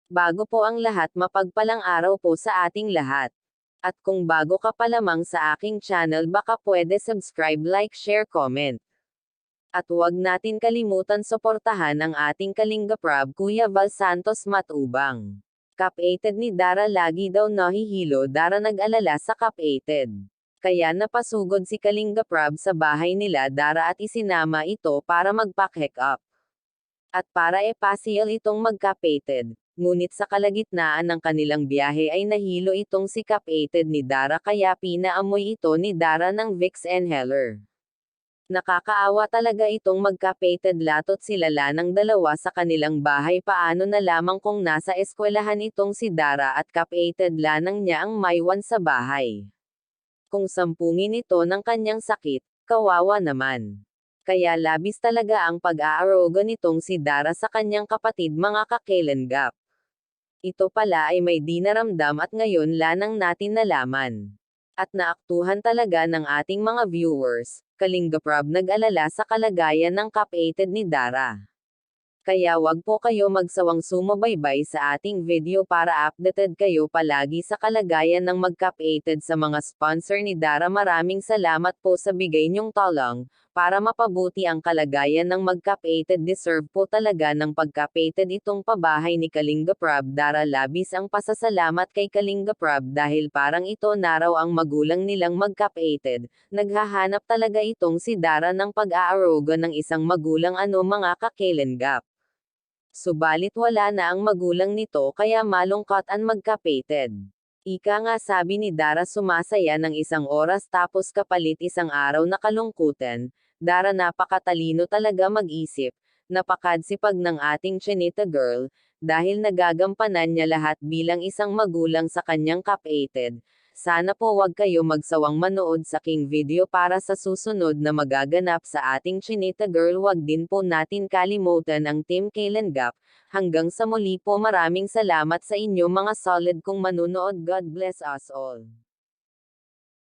Bago po ang lahat, mapagpalang araw po sa ating lahat. At kung bago ka pa lamang sa aking channel, baka pwede subscribe, like, share, comment. At huwag natin kalimutan suportahan ang ating Kalinga Prab Kuya Val Santos Matubang. Cap-ated ni Dara lagi daw nahihilo, Dara nag-alala sa Cap-ated. Kaya napasugod si Kalinga Prab sa bahay nila Dara at isinama ito para magpa-check up. At para e-pasyal itong magka-ated. Ngunit sa kalagitnaan ng kanilang biyahe ay nahilo itong si Cap-ated ni Dara kaya pinaamoy ito ni Dara ng Vicks inhaler. Nakakaawa talaga itong magka-ated, latot sila ng dalawa sa kanilang bahay, paano na lamang kung nasa eskwelahan itong si Dara at Cap-ated lanang niya ang maiwan sa bahay. Kung sampungin ito ng kanyang sakit, kawawa naman. Kaya labis talaga ang pag-aaruga nitong si Dara sa kanyang kapatid, mga kakelenggap. Ito pala ay may dinaramdam at ngayon lanang natin nalaman. At naaktuhan talaga ng ating mga viewers, Kalinga Prab nag-alala sa kalagayan ng Cap-ated ni Dara. Kaya wag po kayo magsawang sumubaybay sa ating video para updated kayo palagi sa kalagayan ng mag-Cap-ated. Sa mga sponsor ni Dara, maraming salamat po sa bigay niyong tulong, para mapabuti ang kalagayan ng mag-Cap-ated. Deserve po talaga ng pag-Cap-ated itong pabahay ni Kalinga Prab. Dara, labis ang pasasalamat kay Kalinga Prab dahil parang ito na raw ang magulang nilang mag-Cap-ated. Naghahanap talaga itong si Dara ng pag-aaruga ng isang magulang, mga kakelenggap. Subalit wala na ang magulang nito kaya malungkot ang magka-ated. Ika nga, sabi ni Dara, sumasaya ng isang oras tapos kapalit isang araw na kalungkutan. Dara, napakatalino talaga mag-isip, napakadsipag ng ating Chinita girl, dahil nagagampanan niya lahat bilang isang magulang sa kanyang Cap-ated. Sana po wag kayo magsawang manood sa king video para sa susunod na magaganap sa ating Chinita girl. Wag din po natin kalimutan ang Team Kalenggap. Hanggang sa muli po, maraming salamat sa inyo mga solid kong manunood. God bless us all.